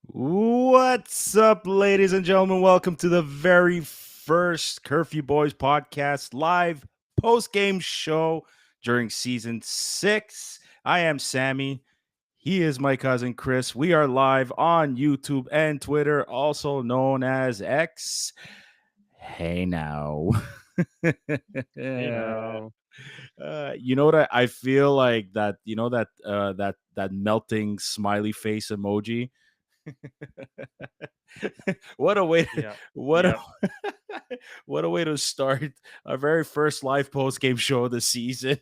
What's up, ladies and gentlemen? Welcome to the very first Curfew Boys podcast live post game show during season 6. I am Sammy. He is my cousin Chris. We are live on YouTube and Twitter, also known as X. Hey now. Hey now. You know what I feel like that that melting smiley face emoji. What a way to, Yeah. what a Yep. what a way to start our very first live post game show of the season.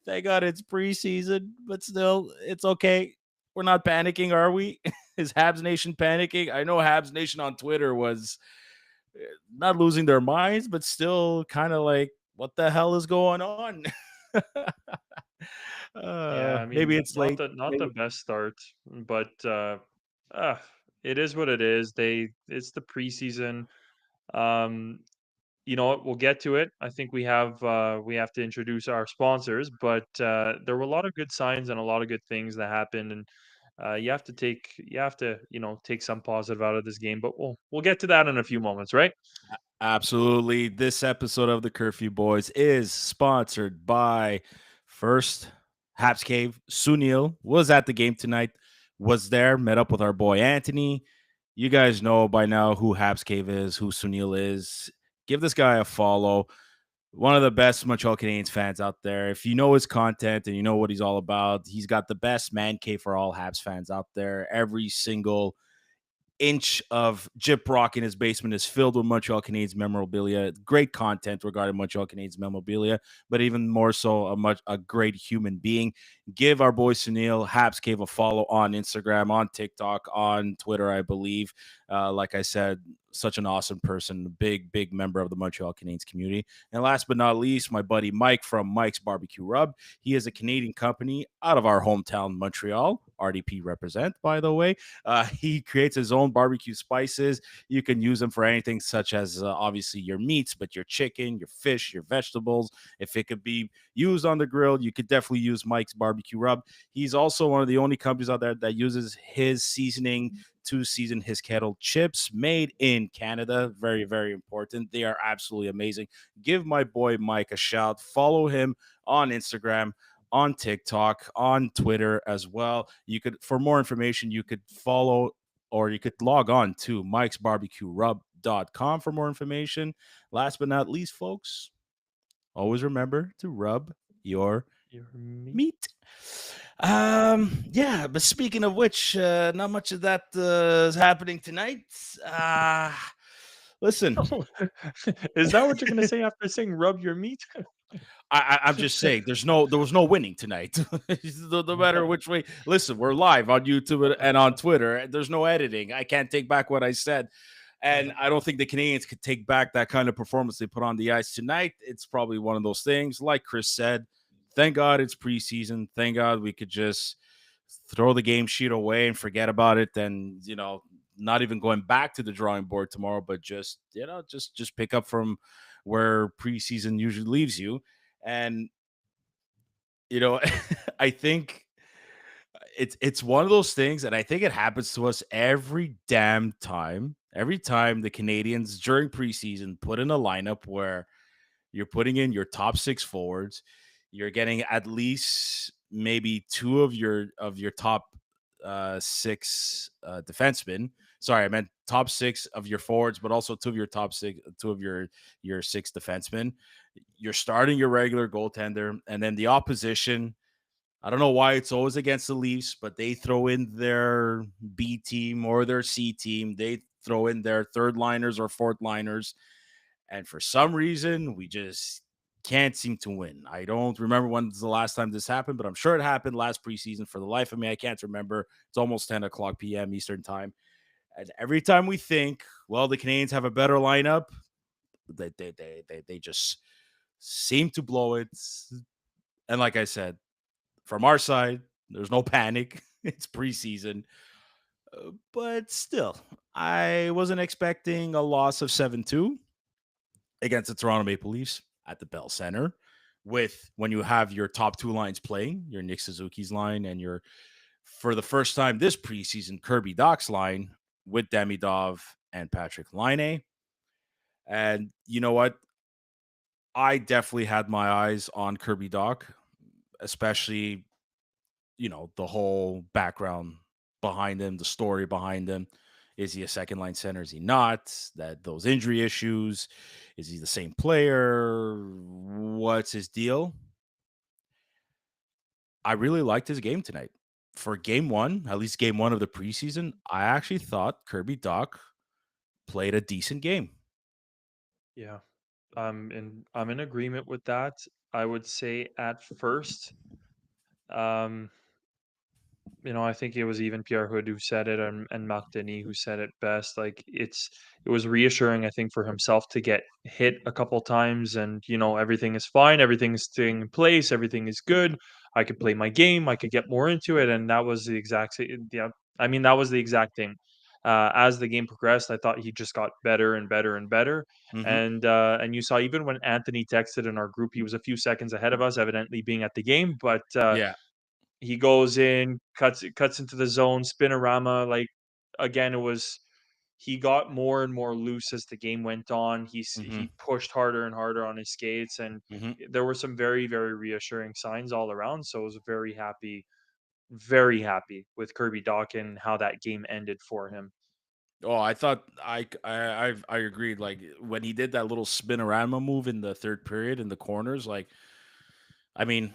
Thank God it's preseason, but still, it's okay. We're not panicking, are we? Is Habs Nation panicking? I know Habs Nation on Twitter was not losing their minds, but still kind of like, what the hell is going on? Yeah. I Maybe mean, it's not late. the Maybe best start, but uh, it is what it is. It's the preseason. Um, you know what? We'll get to it. I think we have to introduce our sponsors, but there were a lot of good signs and a lot of good things that happened, and you have to take some positive out of this game. But we'll get to that in a few moments, right? absolutely. This episode of the Curfew Boys is sponsored by first Haps Cave. Sunil was at the game tonight, was there, met up with our boy Anthony. You guys know by now who Haps Cave is, who Sunil is. Give this guy a follow. One of the best Montreal Canadiens fans out there. If you know his content and you know what he's all about, he's got the best man cave for all Habs fans out there. Every single inch of Jip Rock in his basement is filled with Montreal Canadiens memorabilia. Great content regarding Montreal Canadiens memorabilia, but even more so, a great human being. Give our boy Sunil Haps Cave a follow on Instagram, on TikTok, on Twitter, I believe. Like I said, such an awesome person, big member of the Montreal Canadiens community. And last but not least, my buddy Mike from Mike's Barbecue Rub. He is a Canadian company out of our hometown, Montreal. RDP represent, by the way. He creates his own barbecue spices. You can use them for anything, such as obviously your meats, but your chicken, your fish, your vegetables. If it could be used on the grill, you could definitely use Mike's Barbecue Rub. He's also one of the only companies out there that uses his seasoning to season his kettle chips made in Canada. Very, very important. They are absolutely amazing. Give my boy Mike a shout. Follow him on Instagram, on TikTok, on Twitter as well. You could, for more information, you could follow or you could log on to mikesbarbecuerub.com for more information. Last but not least, folks, always remember to rub your Your meat. meat. Yeah, but speaking of which, not much of that is happening tonight. Uh, Listen, Is that what you're gonna say after saying "rub your meat"? I'm just saying, there was no winning tonight. No matter which way. Listen, we're live on YouTube and on Twitter. There's no editing. I can't take back what I said, and I don't think the Canadians could take back that kind of performance they put on the ice tonight. It's probably one of those things, like Chris said. Thank God it's preseason. Thank God we could just throw the game sheet away and forget about it, and not even going back to the drawing board tomorrow, but just just pick up from where preseason usually leaves you. And you know, I think it's one of those things, and I think it happens to us every damn time. Every time the Canadians during preseason put in a lineup where you're putting in your top six forwards, you're getting at least maybe two of your top six defensemen. Sorry, I meant top six of your forwards, but also two of your top six, two of your six defensemen. You're starting your regular goaltender, and then the opposition. I don't know why it's always against the Leafs, but they throw in their B team or their C team. They throw in their third liners or fourth liners. And for some reason, we just can't seem to win. I don't remember when's the last time this happened, but I'm sure it happened last preseason. For the life of me, I can't remember. It's almost 10 o'clock p.m. Eastern time. And every time we think, well, the Canadians have a better lineup, they just seem to blow it. And like I said, from our side, there's no panic. It's preseason. But still, I wasn't expecting a loss of 7-2 against the Toronto Maple Leafs at the Bell Center. With when you have your top two lines playing, your Nick Suzuki's line and your, for the first time this preseason, Kirby Doc's line. with Demidov and Patrick Laine. And you know what? I definitely had my eyes on Kirby Doc, especially, the whole background behind him, the story behind him. Is he a second line center? Is he not? That those injury issues. Is he the same player? What's his deal? I really liked his game tonight. For game one, at least game one of the preseason, I actually thought Kirby Doc played a decent game. Yeah. I'm in agreement with that. I would say at first, um, I think it was even Pierre Hood who said it, and Marc Denis who said it best. Like it was reassuring, I think, for himself to get hit a couple times, and everything is fine, everything is staying in place, everything is good. I could play my game, I could get more into it, and that was the yeah. I mean, that was the exact thing. As the game progressed, I thought he just got better and better and better. Hmm. And you saw even when Anthony texted in our group, he was a few seconds ahead of us, evidently being at the game, but. Yeah. He goes in, cuts into the zone, spinorama, like, again, he got more and more loose as the game went on. Hmm. He pushed harder and harder on his skates, and Hmm. there were some very, very reassuring signs all around, so I was very happy with Kirby Dawkin, how that game ended for him. Oh, I thought I agreed. Like when he did that little spinorama move in the third period in the corners, like I mean,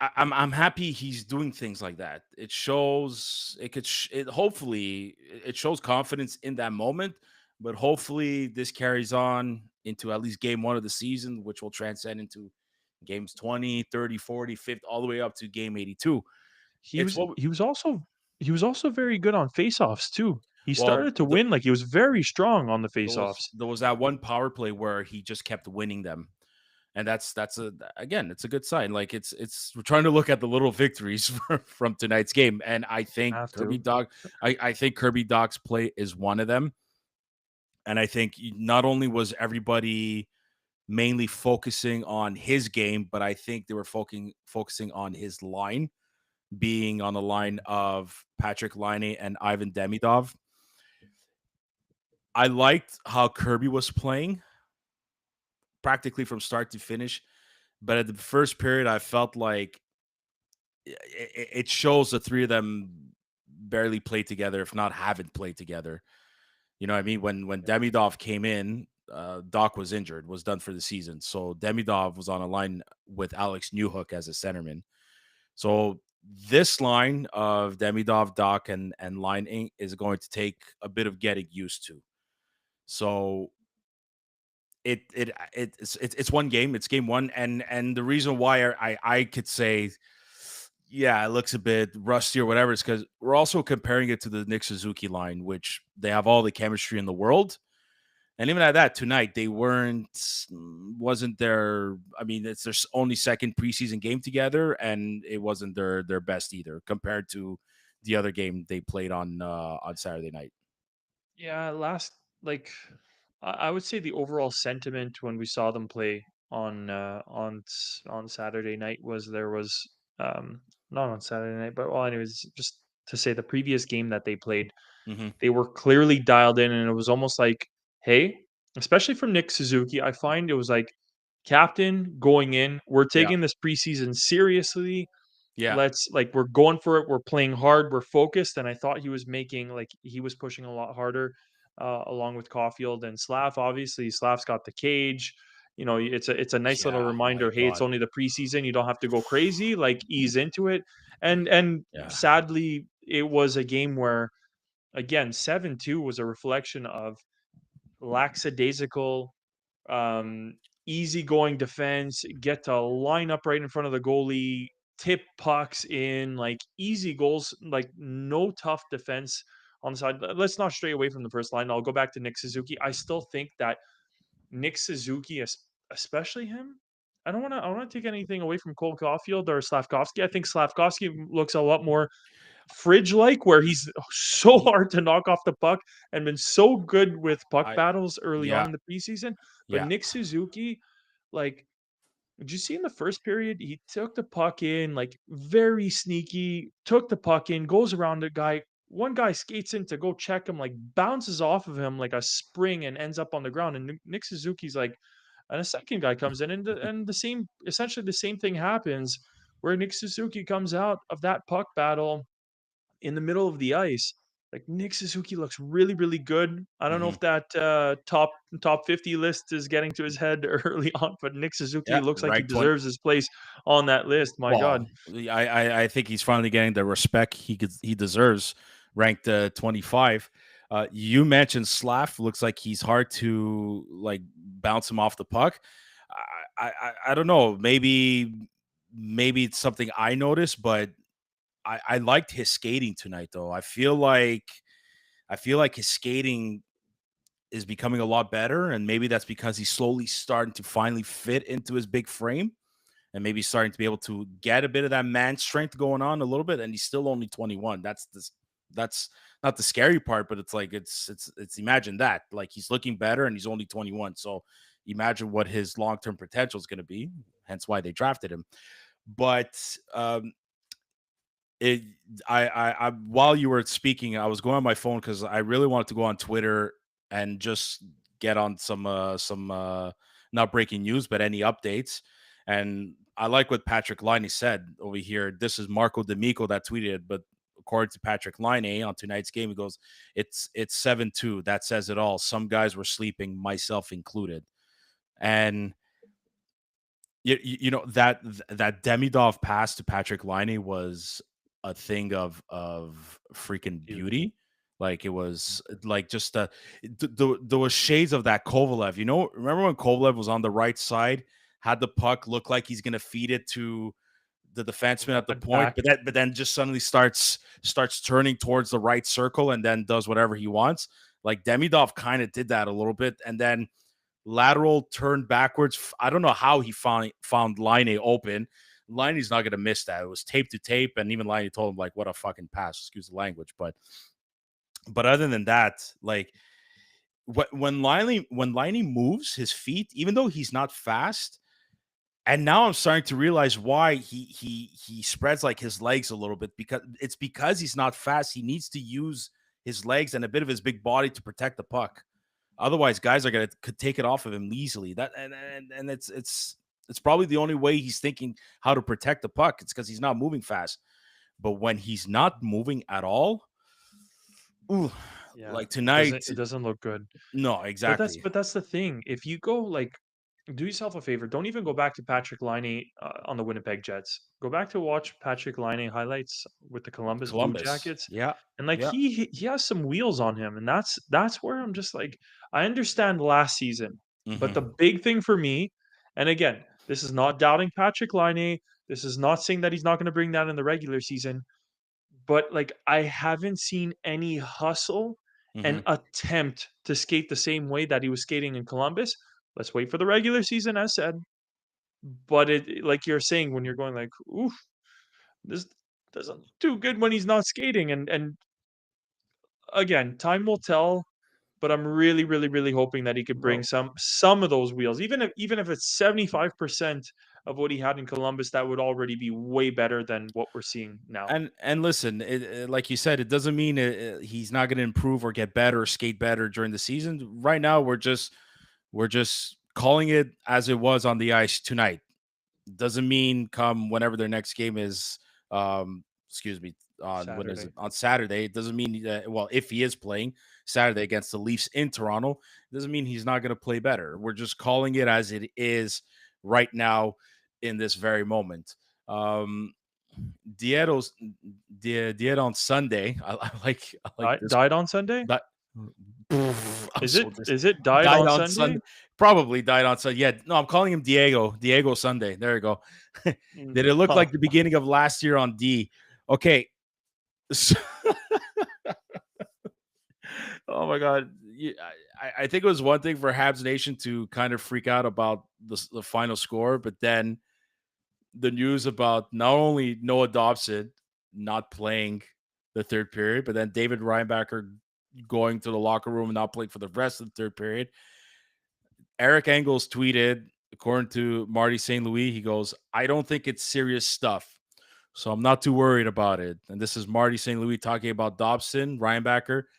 I'm happy he's doing things like that. It shows it could it hopefully it shows confidence in that moment, but hopefully this carries on into at least game one of the season, which will transcend into games 20, 30, 40, 50, all the way up to game 82. He It's was what he was also he was also very good on faceoffs too. He well started to win, like, he was very strong on the faceoffs. there was that one power play where he just kept winning them. And that's a again, it's a good sign. Like it's we're trying to look at the little victories from tonight's game. And I think Have to. I think Kirby Doc's play is one of them. And I think not only was everybody mainly focusing on his game, but I think they were focusing on his line, being on the line of Patrick Laine and Ivan Demidov. I liked how Kirby was playing practically from start to finish. But at the first period, I felt like it shows the three of them barely played together, if not haven't played together. You know what I mean? When Demidov came in, Doc was injured, was done for the season. So Demidov was on a line with Alex Newhook as a centerman. So this line of Demidov, Doc, and Line Inc. is going to take a bit of getting used to. So it's one game. It's game one, and the reason why I could say, yeah, it looks a bit rusty or whatever is because we're also comparing it to the Nick Suzuki line, which they have all the chemistry in the world. And even at that, tonight they wasn't their. I mean, it's their only second preseason game together, and it wasn't their best either compared to the other game they played on Saturday night. Yeah, like I would say the overall sentiment when we saw them play on Saturday night was there was not on Saturday night, but well, anyways, just to say the previous game that they played, Hmm. they were clearly dialed in, and it was almost like, hey, especially from Nick Suzuki, I find it was like, captain going in, we're Yeah, taking this preseason seriously. yeah, Let's like we're going for it. We're playing hard. We're focused. And I thought he was making like he was pushing a lot harder, along with Caulfield and Slav. Obviously, Slav's got the cage. It's a nice little yeah. My reminder. Hey, it's God, only the preseason. You don't have to go crazy. Like ease into it. And yeah, sadly, it was a game where again 7-2 was a reflection of lackadaisical, um, easygoing defense, get to line up right in front of the goalie, tip pucks in, like easy goals, like no tough defense on the side. Let's not stray away from the first line. I'll go back to Nick Suzuki. I still think that Nick Suzuki, especially him. I don't want to take anything away from Cole Caulfield or Slavkovsky. I think Slavkovsky looks a lot more Fridge like, where he's so Y- hard to knock off the puck and been so good with puck I battles early on yeah, in the preseason. But yeah. Nick Suzuki, like, did you see in the first period, he took the puck in, like very sneaky, took the puck in, goes around the guy, one guy skates in to go check him, like, bounces off of him like a spring and ends up on the ground, and Nick Suzuki's like, and a second guy comes in, and the same, essentially the same thing happens, where Nick Suzuki comes out of that puck battle in the middle of the ice. Like, Nick Suzuki looks really, really good. I don't know Mhm. if that top 50 list is getting to his head early on, but Nick Suzuki Yeah, looks like he ranked 20. deserves his place on that list. My God. Well, I think he's finally getting the respect he deserves. Ranked 25. You mentioned Slav. Looks like he's hard to like bounce him off the puck. I don't know. Maybe it's something I noticed, but I liked his skating tonight though. I feel like his skating is becoming a lot better, and maybe that's because he's slowly starting to finally fit into his big frame and maybe starting to be able to get a bit of that man strength going on a little bit. And he's still only 21. That's not the scary part, but it's like it's imagine that, like, he's looking better and he's only 21. So imagine what his long-term potential is going to be, hence why they drafted him. But it I while you were speaking, I was going on my phone because I really wanted to go on Twitter and just get on some not breaking news, but any updates. And I like what Patrick Liney said over here. This is Marco D'Amico that tweeted, but according to Patrick Liney on tonight's game, he goes, "It's 7-2. That says it all. Some guys were sleeping, myself included." And that Demidov pass to Patrick Liney was a thing of freaking Beautiful. beauty. Like, it was like just there was shades of that Kovalev. Remember when Kovalev was on the right side, had the puck, look like he's gonna feed it to the defenseman at the Went point, back. but then just suddenly starts turning towards the right circle and then does whatever he wants. Like, Demidov kind of did that a little bit, and then lateral turn backwards. I don't know how he found Line open. Liney's not going to miss that. It was tape to tape, and even Liney told him, like, what a fucking pass. Excuse the language, but other than that, like, when Liney moves his feet, even though he's not fast, and now I'm starting to realize why he spreads like his legs a little bit, because he's not fast. He needs to use his legs and a bit of his big body to protect the puck. Otherwise, guys are gonna could take it off of him easily. That and it's probably the only way he's thinking how to protect the puck. It's because he's not moving fast. But when he's not moving at all, ooh, Yeah, like it tonight, doesn't look good. no, But that's exactly. but that's the thing. If you go, like, do yourself a favor, don't even go back to Patrick Laine, on the Winnipeg Jets. Go back to watch Patrick Laine highlights with the Columbus Blue Columbus, Jackets, yeah, and, like, yeah, he has some wheels on him, and that's where I'm just like, I understand last season, but the hmm big thing for me, and again, this is not doubting Patrick Laine, this is not saying that he's not gonna bring that in the regular season, but, like, I haven't seen any hustle and hmm attempt to skate the same way that he was skating in Columbus. Let's wait for the regular season, as said, but like you're saying, when you're going like, "Oof, this doesn't look too good when he's not skating," and again, time will tell, but I'm really, really, really hoping that he could bring Well, some of those wheels. Even if it's 75% of what he had in Columbus, that would already be way better than what we're seeing now. and listen, like you said, it doesn't mean he's not going to improve or get better or skate better during the season. Right now, we're just calling it as it was on the ice tonight. Doesn't mean come whenever their next game is, excuse me, on when is it? Saturday. On Saturday. It doesn't mean that, well, if he is playing Saturday against the Leafs in Toronto, it doesn't mean he's not going to play better. We're just calling it as it is right now in this very moment. Um, Diedo's Diet on Sunday. I like this Died on Sunday? that I'm Is so it is it died died on on Sunday. Sunday? Probably died on Sunday. Yeah, no, I'm calling him Diego. Diego Sunday. There you go. Did it look Huh. like the beginning of last year on D? Okay. So, oh my God. I think it was one thing for Habs Nation to kind of freak out about the final score, but then the news about not only Noah Dobson not playing the third period, but then David Reinbacher going to the locker room and not playing for the rest of the third period. Eric Engels tweeted, according to Marty St. Louis, he goes, I don't think it's serious stuff. So I'm not too worried about it. And this is Marty St. Louis talking about Dobson, Ryan Backer,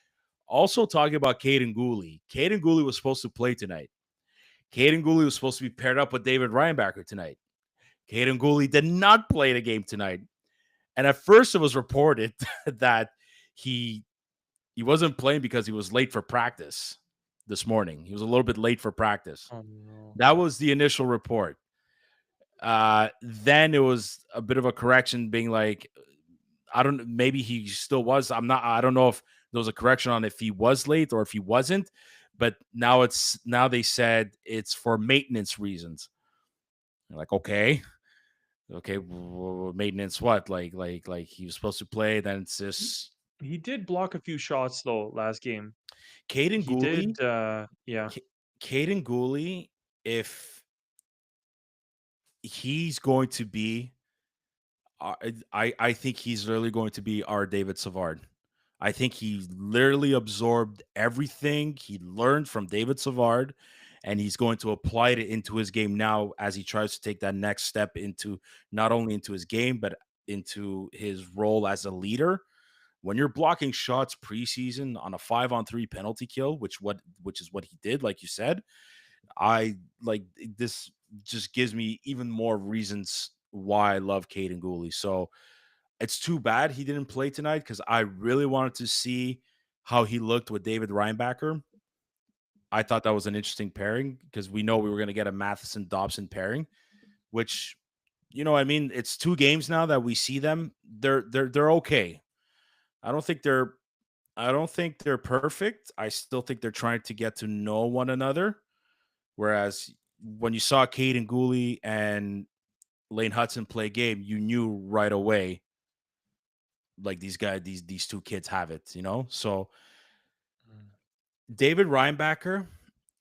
also talking about Caden Gooley. Caden Gooley was supposed to play tonight. Caden Gooley was supposed to be paired up with David Reinbacher tonight. Caden Gooley did not play the game tonight. And at first it was reported that he he wasn't playing because he was late for practice this morning. He was a little bit late for practice. Oh no. That was the initial report. Then it was a bit of a correction being like, I don't, maybe he still was. I don't know if there was a correction on if he was late or if he wasn't, but now they said it's for maintenance reasons. You're like, okay, maintenance what? Like he was supposed to play, then it's He, just he did block a few shots though last game. Caden He did, Gooley. yeah. Ca- Caden Gooley, if he's going to be, I think he's literally going to be our David Savard. I think he literally absorbed everything he learned from David Savard, and he's going to apply it into his game now as he tries to take that next step into not only into his game but into his role as a leader. When you're blocking shots preseason on a 5-on-3 penalty kill, which is what he did, like you said, I like this just gives me even more reasons why I love Caden Gooley. So it's too bad he didn't play tonight because I really wanted to see how he looked with David Reinbacher. I thought that was an interesting pairing because we know we were going to get a Matheson Dobson pairing, which I mean, it's 2 games now that we see them. They're okay. I don't think they're I don't think they're perfect. I still think they're trying to get to know one another. Whereas when you saw Caden Gooley and Lane Hudson play game, you knew right away like these guys, these 2 kids have it. So Mm. David Reinbacher,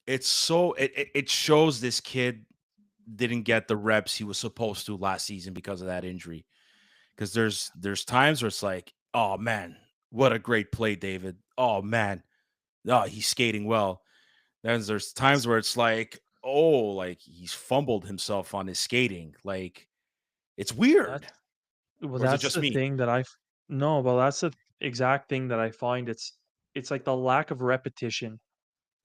it shows this kid didn't get the reps he was supposed to last season because of that injury. Because there's times where it's like, oh man, what a great play, David. Oh man, oh he's skating well. Then there's times where it's like, oh, like he's fumbled himself on his skating. Like it's weird. That's well, Or is it that's just the me? thing that no, well, that's the exact thing that I find. It's like the lack of repetition.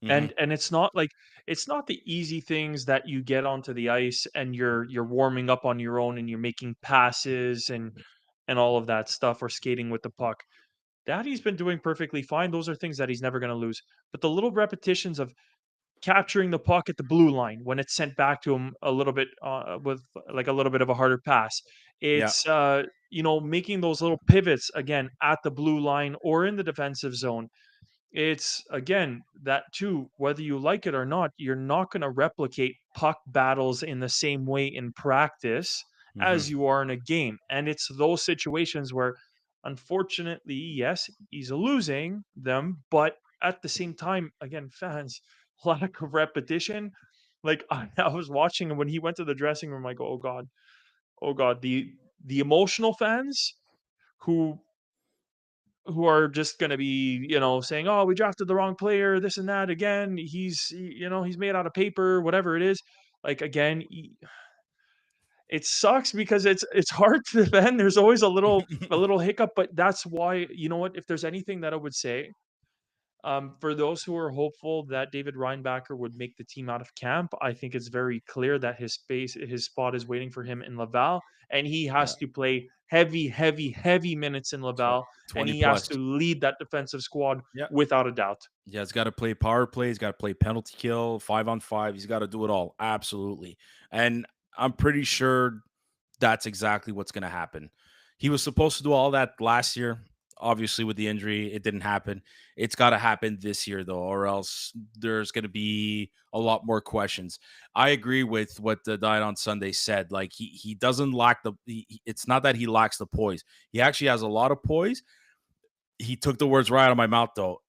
Hmm. And it's not the easy things that you get onto the ice and you're warming up on your own and you're making passes and all of that stuff or skating with the puck. That he's been doing perfectly fine. Those are things that he's never going to lose. But the little repetitions of capturing the puck at the blue line when it's sent back to him a little bit with like a little bit of a harder pass. Yeah. It's making those little pivots again at the blue line or in the defensive zone. It's again that too, whether you like it or not, you're not going to replicate puck battles in the same way in practice Hmm. as you are in a game. And it's those situations where, unfortunately, yes, he's losing them, but at the same time, again, fans, lack of repetition. Like I was watching him when he went to the dressing room, I go, oh God, the emotional fans who are just gonna be, saying, "Oh, we drafted the wrong player, this and that again. He's made out of paper," whatever it is. Like again, it sucks because it's hard to defend. There's always a little hiccup, but that's why, you know what? If there's anything that I would say, for those who are hopeful that David Reinbacher would make the team out of camp, I think it's very clear that his spot is waiting for him in Laval, and he Yeah. has to play heavy, heavy, heavy minutes in Laval, and 20 he has plus. to lead that defensive squad Yeah. without a doubt. Yeah, he's got to play power play. He's got to play penalty kill, 5-on-5. He's got to do it all. Absolutely. And I'm pretty sure that's exactly what's going to happen. He was supposed to do all that last year. Obviously, with the injury, it didn't happen. It's got to happen this year, though, or else there's going to be a lot more questions. I agree with what the Diet on Sunday said. Like he doesn't lack it's not that he lacks the poise. He actually has a lot of poise. He took the words right out of my mouth, though.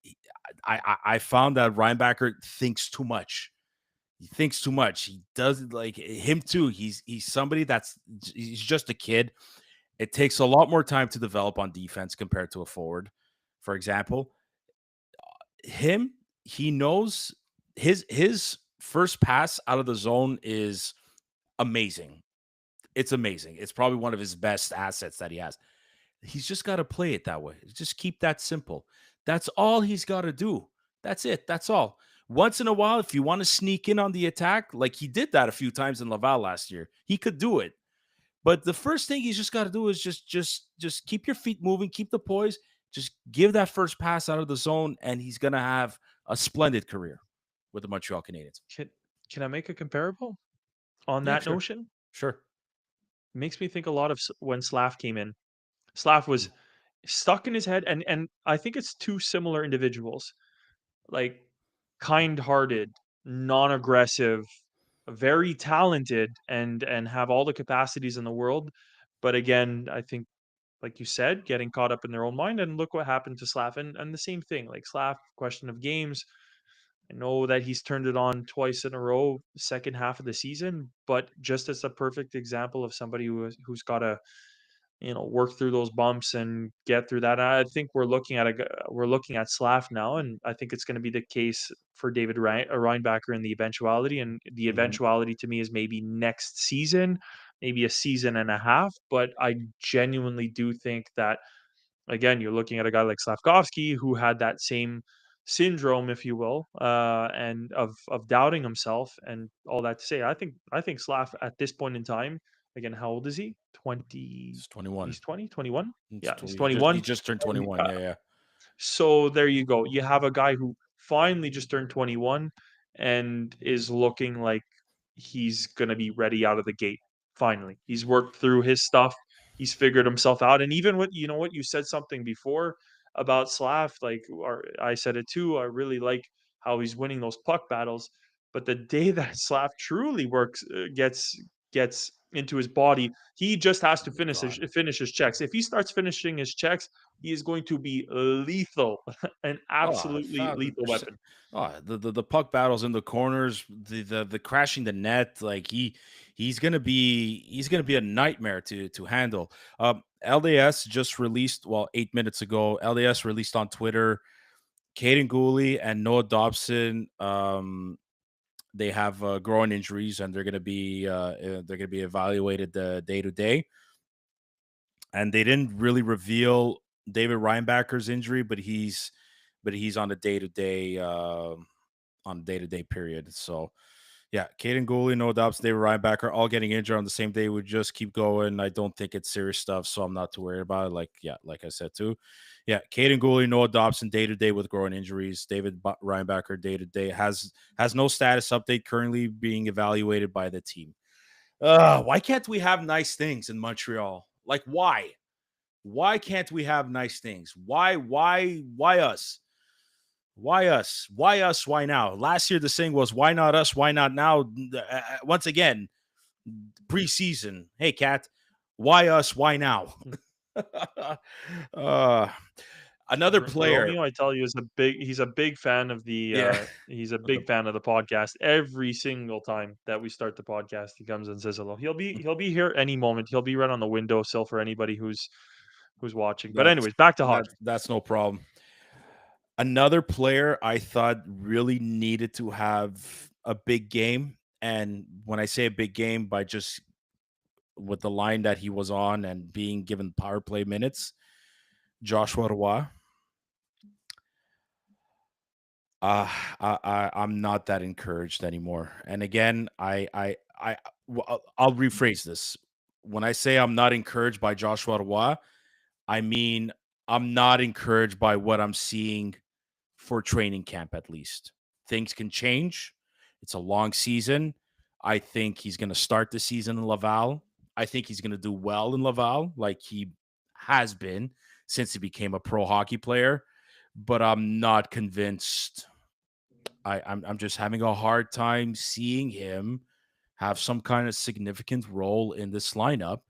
I found that Reinbacher thinks too much. He thinks too much. He doesn't like him too. He's somebody he's just a kid. It takes a lot more time to develop on defense compared to a forward. For example, him, he knows his first pass out of the zone is amazing. It's amazing. It's probably one of his best assets that he has. He's just got to play it that way. Just keep that simple. That's all he's got to do. That's it. That's all. Once in a while, if you want to sneak in on the attack, like he did that a few times in Laval last year, he could do it. But the first thing he's just got to do is just keep your feet moving, keep the poise, just give that first pass out of the zone, and he's gonna have a splendid career with the Montreal Canadiens. Can can I make a comparable on Yeah, that sure, notion? sure. Makes me think a lot of when Slav came in. Slav was stuck in his head, and I think it's two similar individuals, like kind-hearted, non-aggressive, very talented, and have all the capacities in the world. But again, I think, like you said, getting caught up in their own mind. And look what happened to Slav. And the same thing, like Slav, question of games. I know that he's turned it on twice in a row, second half of the season, but just as a perfect example of somebody who's got to work through those bumps and get through that. I think we're looking at Slav now, and I think it's going to be the case for David Reinbacher in the eventuality. And the Mhm. eventuality to me is maybe next season, maybe a season and a half. But I genuinely do think that, again, you're looking at a guy like Slavkovsky who had that same syndrome, if you will, and of doubting himself and all that to say. I think Slav at this point in time, again, how old is he? 20. It's 21. He's 20, 21. It's Yeah, tw- he's he 21. just turned And 21. Yeah, yeah. so there you go. You have a guy who finally just turned 21 and is looking like he's going to be ready out of the gate. Finally, he's worked through his stuff. He's figured himself out. And even what you said something before about Slav, like, or I said it too. I really like how he's winning those puck battles. But the day that Slav truly works, gets into his body, he just has to Oh God. finish his checks. If he starts finishing his checks, he is going to be lethal, an Oh, absolutely lethal 1,000%. weapon. Oh, the puck battles in the corners, the crashing the net, like he's gonna be a nightmare to handle. LDS just released, well, 8 minutes ago. LDS released on Twitter. Caden Gooley and Noah Dobson, they have growing injuries, and they're gonna be evaluated day to day. And they didn't really reveal David Reinbacher's injury, but he's on a day-to-day period. So yeah, Caden Gooley, no doubts, David Reinbacher, all getting injured on the same day. We just keep going. I don't think it's serious stuff, so I'm not too worried about it. Like I said too. Yeah, Caden Gooley, Noah Dobson, day to day with growing injuries. Reinbacher, day to day, has no status update, currently being evaluated by the team. Why can't we have nice things in Montreal? Like why? Why can't we have nice things? Why us? Why us? Why us? Why now? Last year the saying was why not us? Why not now? Once again, preseason. Hey Cat, why us? Why now? Mm. uh, another player. Romeo, I tell you, he's a big fan of Yeah. the podcast. Every single time that we start the podcast, he comes and says hello. He'll be here any moment. He'll be right on the windowsill for anybody who's watching. But that's anyways, back to that's hockey. that's no problem. Another player I thought really needed to have a big game, and when I say a big game, by just with the line that he was on and being given power play minutes, Joshua Roy. Uh, I'm not that encouraged anymore. And again, I'll rephrase this. When I say I'm not encouraged by Joshua Roy, I mean I'm not encouraged by what I'm seeing for training camp. At least things can change. It's a long season. I think he's going to start the season in Laval. I think he's going to do well in Laval, like he has been since he became a pro hockey player. But I'm not convinced. I'm just having a hard time seeing him have some kind of significant role in this lineup,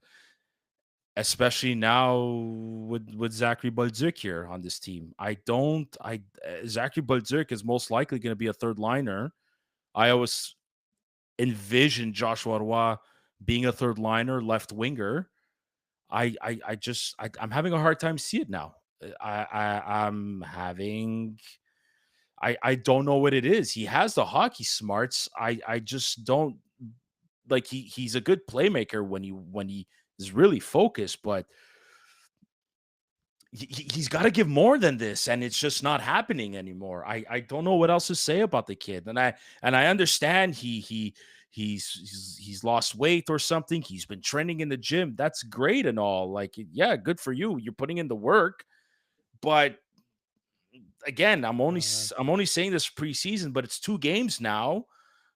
especially now with Zachary Bolduc here on this team. I don't. I Zachary Bolduc is most likely going to be a third liner. I always envision Joshua Roy being a third liner, left winger. I'm having a hard time see it now. I'm having I don't know what it is. He has the hockey smarts. I just don't. like he's a good playmaker when he is really focused, but he's got to give more than this, and it's just not happening anymore. I don't know what else to say about the kid, and I understand he's lost weight or something. He's been training in the gym. That's great and all. Like, yeah, good for you. You're putting in the work, but again, Uh, I'm only saying this preseason, but it's 2 games now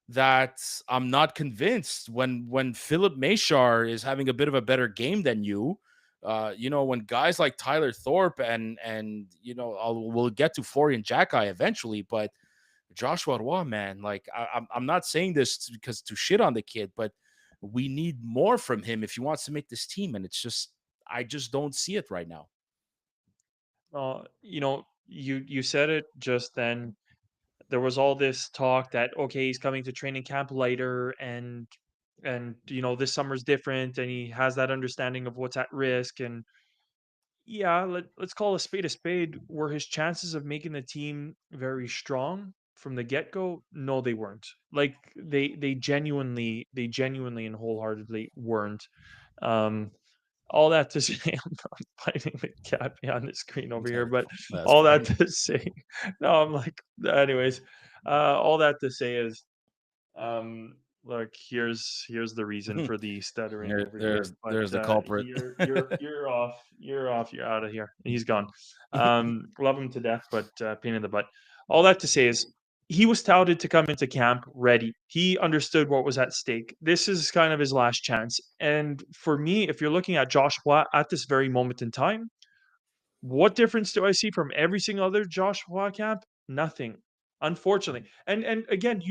that I'm not convinced. When Philip Machar is having a bit of a better game than you, when guys like Tyler Thorpe and we'll get to Florian Jacki eventually, but Joshua Roy, man, like I'm not saying this because to shit on the kid, but we need more from him if he wants to make this team, and it's just I just don't see it right now. you said it just then. There was all this talk that okay, he's coming to training camp lighter, and this summer's different, and he has that understanding of what's at risk. And yeah, let's call a spade a spade. Were his chances of making the team very strong from the get go? No, they weren't. Like they genuinely and wholeheartedly weren't. Um, all that to say, I'm fighting the cat behind the screen over here, but That's all that fine. to say, no, I'm like, anyways, all that to say is, um, look, here's the reason for the stuttering over here. But There's the culprit. you're off, you're out of here. He's gone. Love him to death, but pain in the butt. All that to say is, he was touted to come into camp ready. He understood what was at stake. This is kind of his last chance. And for me, if you're looking at Joshua at this very moment in time, what difference do I see from every single other Joshua camp? Nothing. Unfortunately. And again,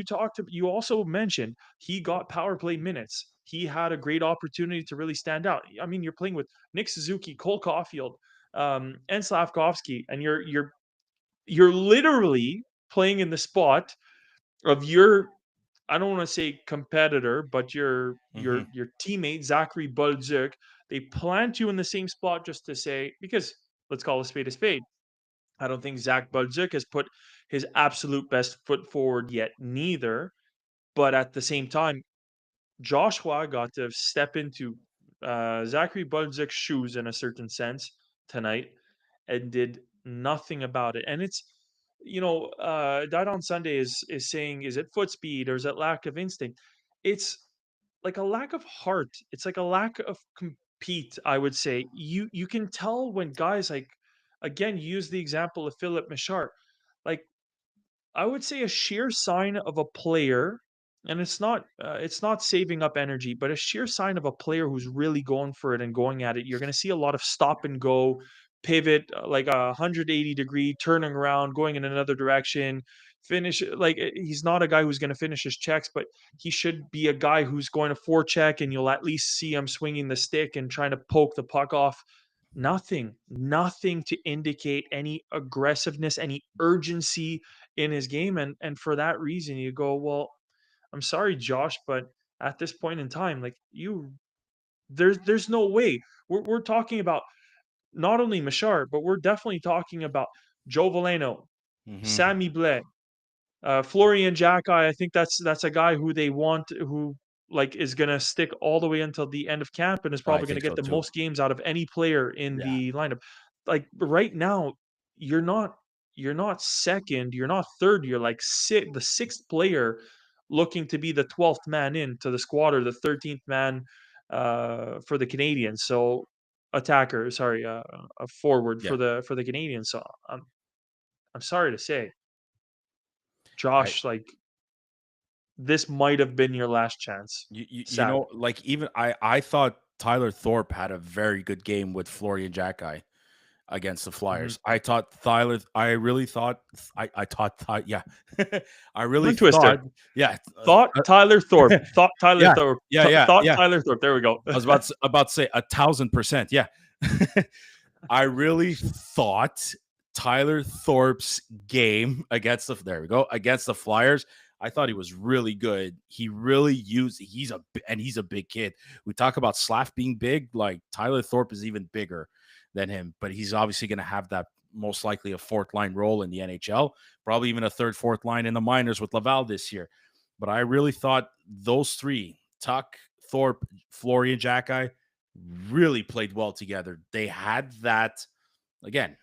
you also mentioned he got power play minutes. He had a great opportunity to really stand out. I mean, you're playing with Nick Suzuki, Cole Caulfield, and Slavkovsky, and you're literally playing in the spot of your, I don't want to say competitor, but your Hmm. your your teammate Zachary Bolduc. They plant you in the same spot just to say, because let's call a spade a spade. I don't think Zach Bolduc has put his absolute best foot forward yet, neither. But at the same time, Joshua got to step into Zachary Bolduc's shoes in a certain sense tonight and did nothing about it. And it's, Died on Sunday is saying, is it foot speed or is it lack of instinct? It's like a lack of heart. It's like a lack of compete, I would say. You can tell when guys like, again, use the example of Philip Machar. Like, I would say a sheer sign of a player, and it's not saving up energy, but a sheer sign of a player who's really going for it and going at it. You're going to see a lot of stop and go, pivot, like a 180-degree, turning around, going in another direction, finish. Like he's not a guy who's going to finish his checks, but he should be a guy who's going to forecheck, and you'll at least see him swinging the stick and trying to poke the puck off. Nothing to indicate any aggressiveness, any urgency in his game. And for that reason, you go, well, I'm sorry, Josh, but at this point in time, like there's no way. We're talking about not only Machar, but we're definitely talking about Joe Valeno, Hmm. Sammy Blais, Florian Jacki, I think that's a guy who they want, who like is gonna stick all the way until the end of camp and is I probably gonna think get so the too. most games out of any player in Yeah. the lineup. Like right now, you're not you're not second, you're not third, you're like the sixth player looking to be the 12th man into the squad, or the 13th man for the Canadians. So attacker, sorry, a forward Yeah. for the Canadians. So I'm sorry to say, I Josh, like this might have been your last chance. Sad. like even I thought Tyler Thorpe had a very good game with Florian Jacki against the Mhm. Flyers. I really thought yeah. I really Tongue twister. thought yeah. Thought Tyler Thorpe. Thought Tyler Yeah. Thorpe. Yeah, yeah, Thought yeah. Tyler Thorpe. There we go. I was about to say 1,000%. Yeah. I really thought Tyler Thorpe's game against against the Flyers. I thought he was really good. He really used. He's a big kid. We talk about Slav being big. Like Tyler Thorpe is even bigger than him, but he's obviously going to have that most likely a fourth line role in the NHL, probably even a third, fourth line in the minors with Laval this year. But I really thought those three, Tuck, Thorpe, Florian Jacki really played well together. They had that again.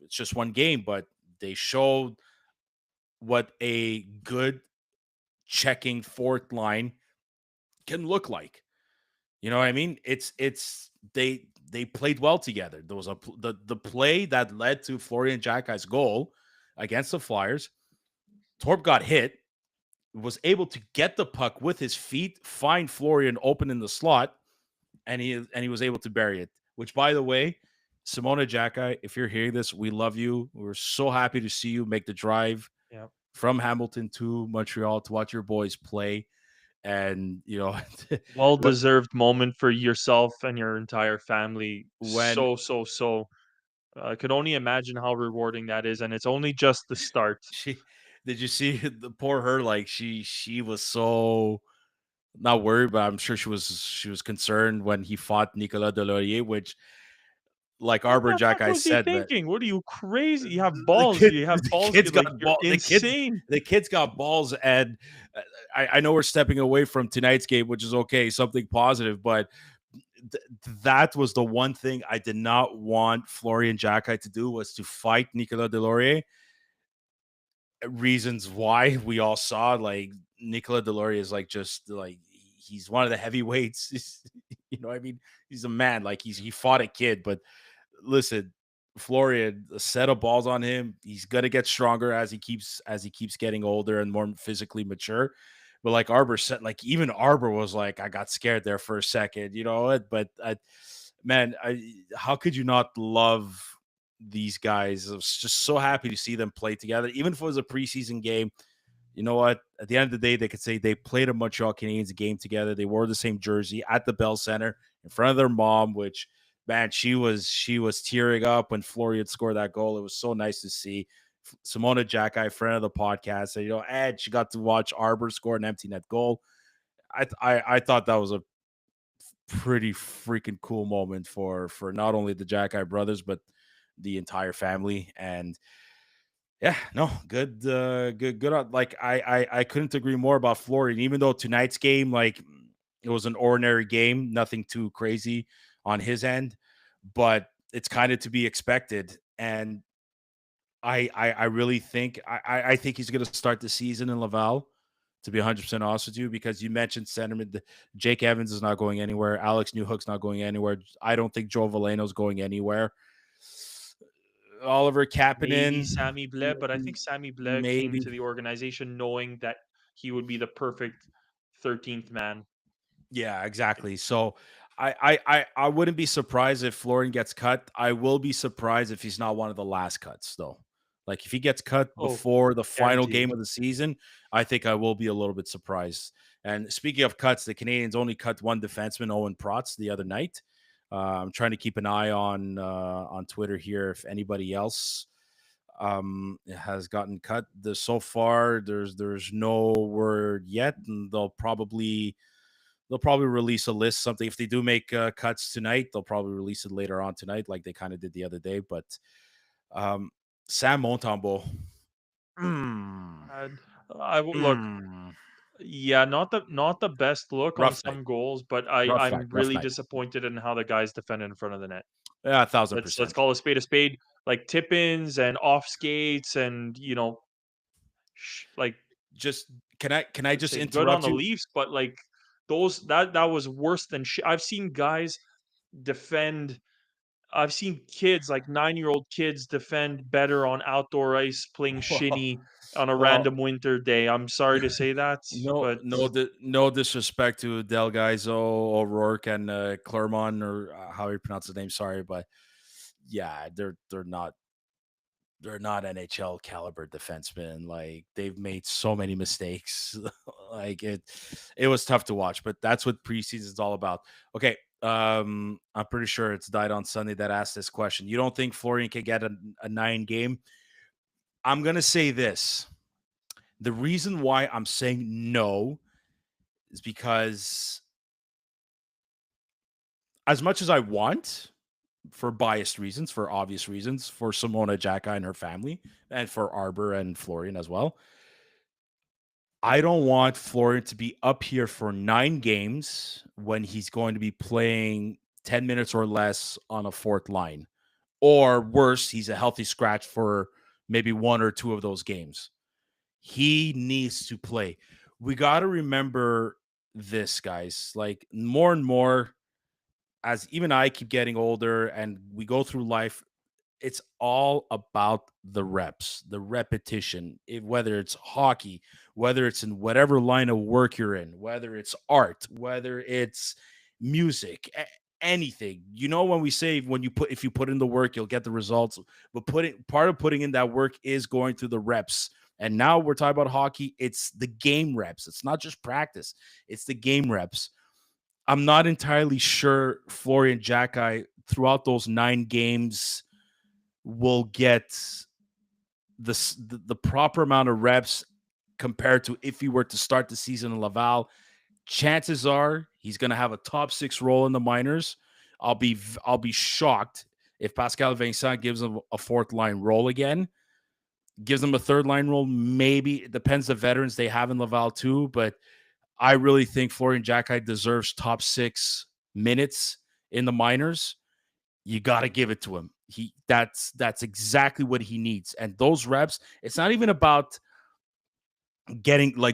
It's just one game, but they showed what a good checking fourth line can look like. You know what I mean? It's they played well together. There was the play that led to Florian Jacki's goal against the Flyers. Torp got hit, was able to get the puck with his feet, find Florian open in the slot, and he was able to bury it. Which, by the way, Simona Jacki, if you're hearing this, we love you. We're so happy to see you make the drive Yeah. from Hamilton to Montreal to watch your boys play. And Well what deserved moment for yourself and your entire family. when So. I could only imagine how rewarding that is, and it's only just the start. she did you see the poor her, like she was so not worried, but I'm sure she was concerned when he fought Nicolas Delorier, which like What Arbor the Jack fuck I was he said, man. thinking? What are you crazy? You have The balls. kid, You have the balls. kids You're like got you're ball. insane. The kids got balls, and I know we're stepping away from tonight's game, which is okay, something positive, but that was the one thing I did not want Florian Jacki to do was to fight Nicolas Delorier. Reasons why we all saw like Nicolas Delorier is like just like he's one of the heavyweights. You know, what I mean, he's a man. Like he fought a kid, but listen, Florian, a set of balls on him. He's gonna get stronger as he keeps getting older and more physically mature. But like Arbor said, like even Arbor was like, I got scared there for a second, you know. But man, how could you not love these guys? I was just so happy to see them play together, even if it was a preseason game. You know what? At the end of the day, they could say they played a Montreal Canadiens game together. They wore the same jersey at the Bell Center in front of their mom, which man, she was tearing up when Florian scored that goal. It was so nice to see. Simona Jacki, friend of the podcast, said, and she got to watch Arbor score an empty net goal. I thought that was a pretty freaking cool moment for not only the Jacki brothers but the entire family. And yeah, no, good. Like I couldn't agree more about Florian. Even though tonight's game, like it was an ordinary game, nothing too crazy on his end, but it's kind of to be expected. And I really think I think he's going to start the season in Laval. To be 100% honest with you, because you mentioned sentiment, Jake Evans is not going anywhere. Alex Newhook's not going anywhere. I don't think Joe Valeno's going anywhere. Oliver Maybe Kapanen, Sammy Blais, but I think Sammy Blais came maybe. to the organization knowing that he would be the perfect 13th man. Yeah, exactly. So I wouldn't be surprised if Florian gets cut. I will be surprised if he's not one of the last cuts though. Like if he gets cut Oh, before the final guaranteed. game of the season, I think I will be a little bit surprised. And speaking of cuts, the Canadians only cut one defenseman, Owen Protz, the other night. I'm trying to keep an eye on Twitter here if anybody else has gotten cut. So far, there's no word yet, and they'll probably release a list, something if they do make cuts tonight. They'll probably release it later on tonight like they kind of did the other day. But um Sam Montembeault, mm, And I w look, mm, yeah, not the best look on rough night, some goals, but rough night, I'm rough really night. disappointed in how the guys defended in front of the net. Yeah, a thousand Let's percent. call a spade a spade. Like tip-ins and off skates and, like, Just can I just say good on interrupt the you? Leafs, but, like, those that was worse than I've seen guys defend I've seen kids, like 9-year-old kids defend better on outdoor ice playing Well, shinny on a well, random winter day. I'm sorry to say that, no, but no disrespect to Del Gaizo, O'Rourke, and Clermont, or how you pronounce his name. Sorry, but yeah, they're not NHL caliber defensemen. Like they've made so many mistakes. Like it was tough to watch, but that's what preseason is all about. Okay. I'm pretty sure it's Died on Sunday that asked this question. You don't think Florian can get a 9 game? I'm gonna say this. The reason why I'm saying no is because as much as I want, for biased reasons, for obvious reasons, for Simona Jacki and her family, and for Arbor and Florian as well, I don't want Florian to be up here for 9 games when he's going to be playing 10 minutes or less on a fourth line. Or worse, he's a healthy scratch for maybe 1 or 2 of those games. He needs to play. We got to remember this, guys. Like, more and more, as even I keep getting older and we go through life, it's all about the reps, the repetition. Whether it's hockey, whether it's in whatever line of work you're in, whether it's art, whether it's music, anything. You know, when we say if you put in the work, you'll get the results. But part of putting in that work is going through the reps. And now we're talking about hockey. It's the game reps. It's not just practice. It's the game reps. I'm not entirely sure Florian Jacki throughout those 9 games will get the proper amount of reps compared to if he were to start the season in Laval. Chances are he's going to have a top 6 role in the minors. I'll be shocked if Pascal Vincent gives him a fourth line role again. Gives him a third line role, maybe. It depends the veterans they have in Laval too, but I really think Florian Jacki deserves top 6 minutes in the minors. You got to give it to him. That's exactly what he needs. And those reps, it's not even about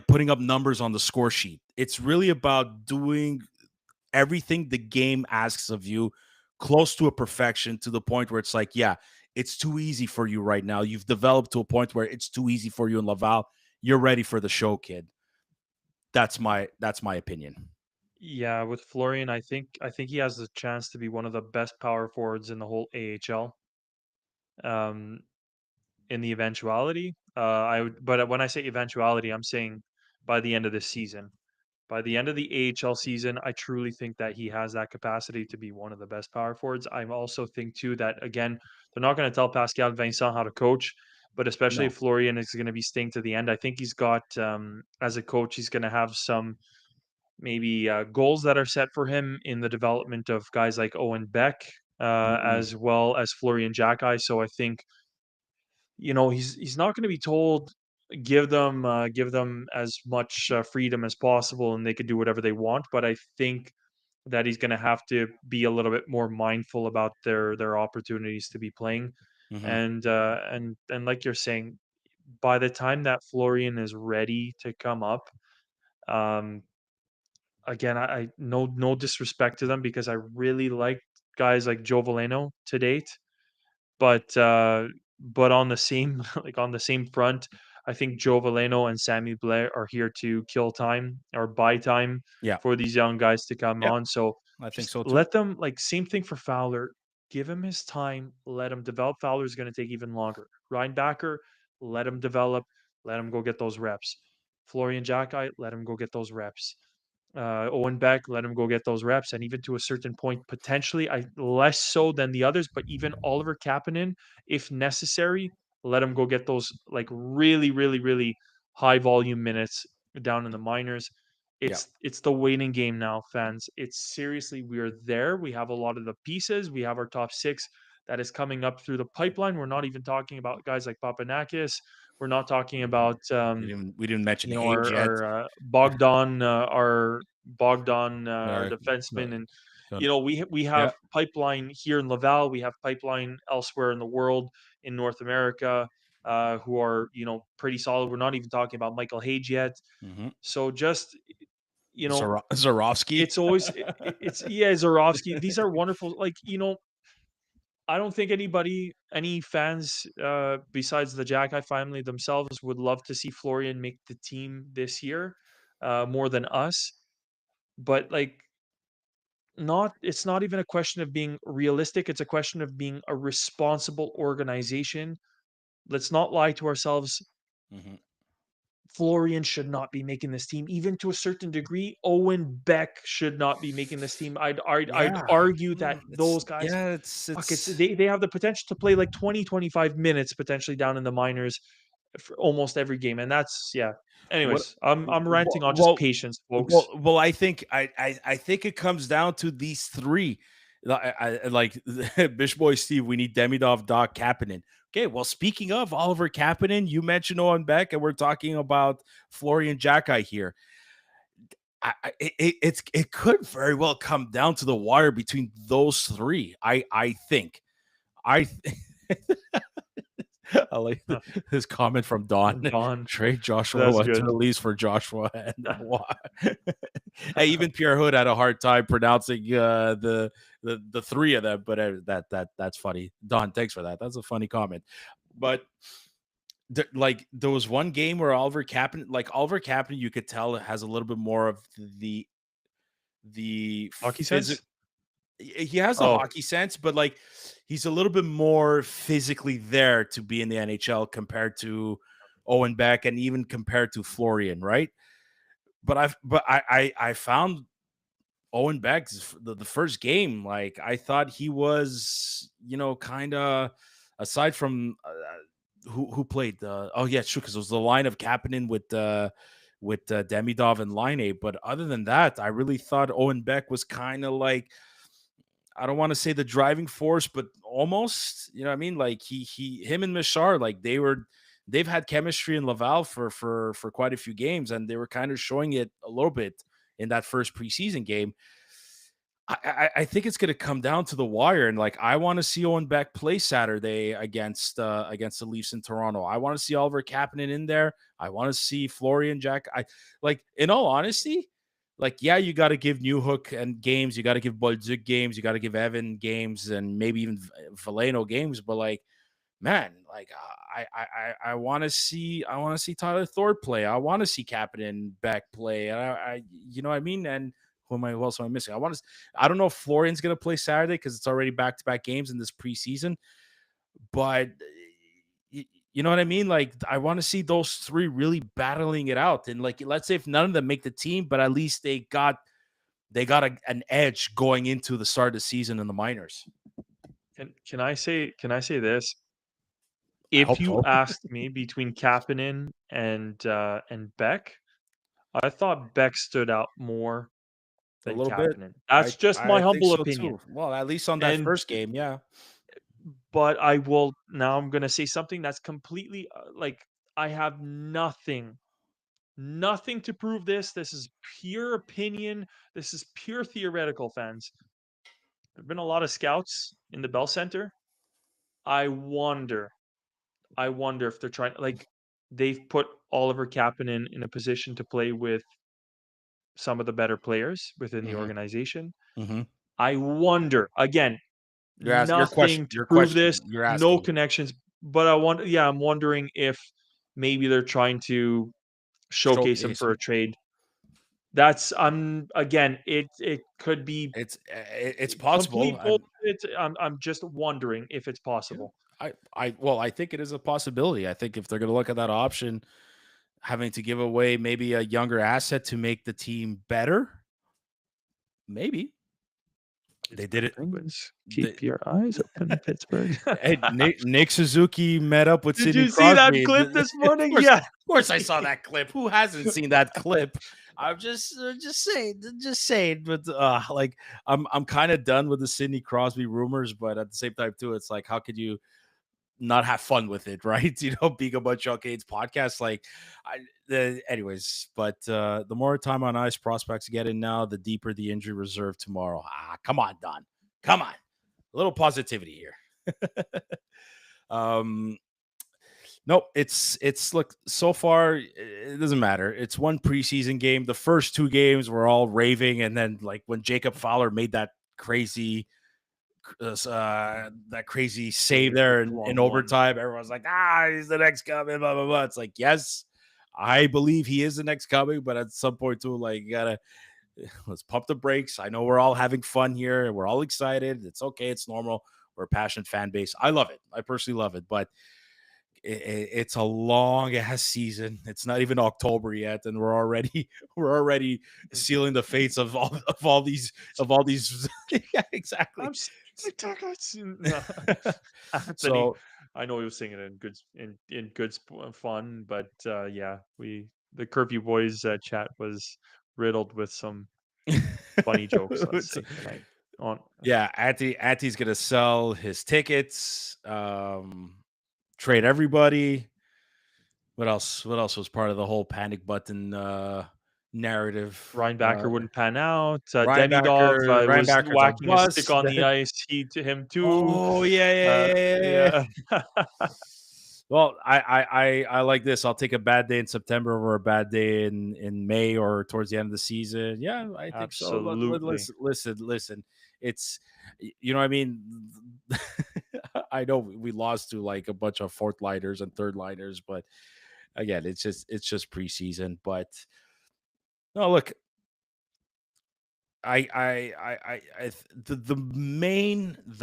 putting up numbers on the score sheet. It's really about doing everything the game asks of you close to a perfection, to the point where it's like, yeah, it's too easy for you right now. You've developed to a point where it's too easy for you in Laval. You're ready for the show, kid. That's my opinion. Yeah, with Florian, I think he has the chance to be one of the best power forwards in the whole AHL. Um, in the eventuality, but when I say eventuality, I'm saying by the end of this season. By the end of the AHL season, I truly think that he has that capacity to be one of the best power forwards. I also think too that again, they're not going to tell Pascal Vincent how to coach, but especially if No. Florian is going to be staying to the end, I think he's got as a coach, he's going to have some maybe goals that are set for him in the development of guys like Owen Beck, Mm-mm. as well as Florian Jacki. So I think he's not going to be told give them as much freedom as possible and they could do whatever they want. But I think that he's going to have to be a little bit more mindful about their opportunities to be playing. Mm-hmm. And like you're saying, by the time that Florian is ready to come up, um, again, I no disrespect to them because I really like guys like Joe Valeno to date. But on the same like on the same front, I think Joe Valeno and Sammy Blair are here to kill time or buy time Yeah. for these young guys to come Yeah. on. So I think just so too. let them like same thing for Fowler. Give him his time. Let him develop. Fowler is going to take even longer. Reinbacker, let him develop. Let him go get those reps. Florian Jacki, let him go get those reps. Owen Beck, let him go get those reps, and even to a certain point, potentially, I less so than the others, but even Oliver Kapanen, if necessary, let him go get those like really, really, really high volume minutes down in the minors. Yeah. It's the waiting game now, fans. It's seriously, we're there. We have a lot of the pieces. We have our top 6 that is coming up through the pipeline. We're not even talking about guys like Papanakis. We're not talking about We didn't mention Hage our yet. Bogdan, our Uh, defenseman, uh, and uh, we yeah. have pipeline here in Laval. We have pipeline elsewhere in the world, in North America, who are pretty solid. We're not even talking about Michael Hage yet. Mm-hmm. So just you know, Zarovsky. it's always it's yeah, Zarovsky. These are wonderful. Like I don't think any fans, besides the Jacki family themselves, would love to see Florian make the team this year, more than us. But like, it's not even a question of being realistic. It's a question of being a responsible organization. Let's not lie to ourselves. Mm-hmm. Florian should not be making this team, even to a certain degree. Owen Beck should not be making this team. I'd Yeah. argue that It's those guys, yeah. fuck, it's It's they have the potential to play like 20, 25 minutes potentially down in the minors for almost every game, and that's yeah. what. Anyways, I'm ranting Well, on just well, patience, folks. I think I think it comes down to these three. Like Bish Boy Steve, we need Demidov, Doc, Kapanen. Okay, well, speaking of Oliver Kapanen, you mentioned Owen Beck, and we're talking about Florian Jacki here. It could very well come down to the wire between those three. I think. I th- I like Huh, this comment from Don. Don, Trade Joshua that's what to good. release for Joshua and why. Hey, even Pierre Hood had a hard time pronouncing the three of them, but that's funny. Don, thanks for that. That's a funny comment. But like there was one game where Oliver Kapanen, you could tell has a little bit more of the Hockey physical. sense? He has the Oh, hockey sense, but like he's a little bit more physically there to be in the NHL compared to Owen Beck and even compared to Florian, right? But I found Owen Beck's the first game, like I thought he was, kind of aside from who played the oh yeah, true, because it was the line of Kapanen with Demidov and Line. But other than that, I really thought Owen Beck was kind of like I don't want to say the driving force, but almost, you know what I mean? Like him and Mishar, like they've had chemistry in Laval for quite a few games, and they were kind of showing it a little bit in that first preseason game. I think it's going to come down to the wire, and like I want to see Owen Beck play Saturday against the Leafs in Toronto. I want to see Oliver Kapanen in there. I want to see Florian Jack. I like, in all honesty, like yeah, you got to give Newhook and games, you got to give Bolduc games, you got to give Evan games, and maybe even Valeno games. But like, man, like I want to see Tyler Thorpe play. I want to see Kapanen Beck play. And you know what I mean? And who else am I missing? I don't know if Florian's gonna play Saturday because it's already back-to-back games in this preseason, but you know what I mean? Like I want to see those three really battling it out. And like let's say if none of them make the team, but at least they got an edge going into the start of the season in the minors. can I say this? I If hope you so. asked me between Kapanen and Beck, I thought Beck stood out more A than little bit. Kapanen. I That's just my I think humble so opinion. too. Well, at least on that And first game, yeah. but I will now I'm gonna say something that's completely like I have nothing to prove this. This is pure opinion. This is pure theoretical, fans. There've been a lot of scouts in the Bell Center. I wonder, I wonder if they're trying like they've put Oliver Kapanen in a position to play with some of the better players within the Mhm, organization. mhm. I wonder, again, nothing to You're prove this, questioning, you're no asking. connections, but I want yeah, I'm wondering if maybe they're trying to showcase him Showcase for a him. trade. That's again, it could be It's possible. complete bullshit. I'm just wondering if it's Yeah. possible. I think it is a possibility. I think if they're gonna look at that option, having to give away maybe a younger asset to make the team better, maybe. They did Pittsburgh it. Penguins, They keep your eyes open, Pittsburgh. Hey, Nick Suzuki met up with Did Sidney you see that Crosby. clip this morning? Of Yeah. course, I saw that clip. Who hasn't seen that clip? I'm just saying. But like, I'm kind of done with the Sidney Crosby rumors. But at the same time, too, it's like, how could you not have fun with it, right? Being a bunch of Canes podcast, like, anyways. But the more time on ice prospects get in now, the deeper the injury reserve tomorrow. Come on, Don. Come on, a little positivity here. um Nope, it's look, so far it doesn't matter. It's one preseason game. The first two games were all raving, and then like when Jacob Fowler made that crazy save Save there with in 1-1. overtime, everyone's like, he's the next coming, blah blah blah. It's like, yes, I believe he is the next coming, but at some point too, like you gotta let's pump the brakes. I know we're all having fun here, we're all excited. It's okay, it's normal. We're a passionate fan base. I love it. I personally love it, but it's a long ass season. It's not even October yet, and we're already we're already sealing the fates of all these. Yeah, exactly. I'm tickets. No. Anthony, So I know he was singing in good fun, but yeah, we the Curfew Boys chat was riddled with some funny jokes. Let's it's- say tonight. On yeah, Auntie's gonna sell his tickets. trade everybody. What else? What else was part of the whole panic button narrative? Reinbacker wouldn't pan out. Demidov was Reinbacker's a whacking a stick bust. on the ice. He to him too. Oh yeah, yeah, yeah, yeah, Yeah, yeah. Well, I like this. I'll take a bad day in September over a bad day in May or towards the end of the season. Yeah, I think so. absolutely. Listen. It's you know what I mean. I know we lost to like a bunch of fourth liners and third liners, but again, it's just preseason. But no, look, the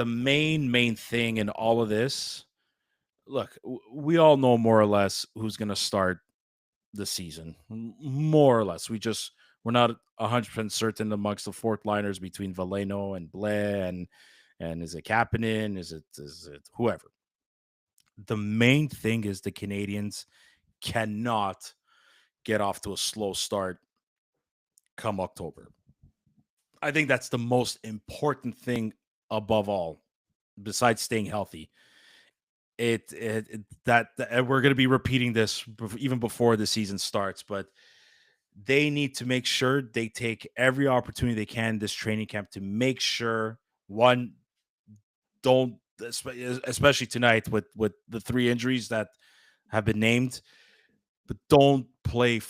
main thing in all of this. Look, we all know more or less who's going to start the season, more or less. We're not 100% certain amongst the fourth liners between Valeno and Blais and is it Kapanen? Is it whoever? The main thing is the Canadians cannot get off to a slow start come October. I think that's the most important thing above all, besides staying healthy. That we're going to be repeating this even before the season starts, but they need to make sure they take every opportunity they can this training camp to make sure one don't especially tonight with the three injuries that have been named, but don't play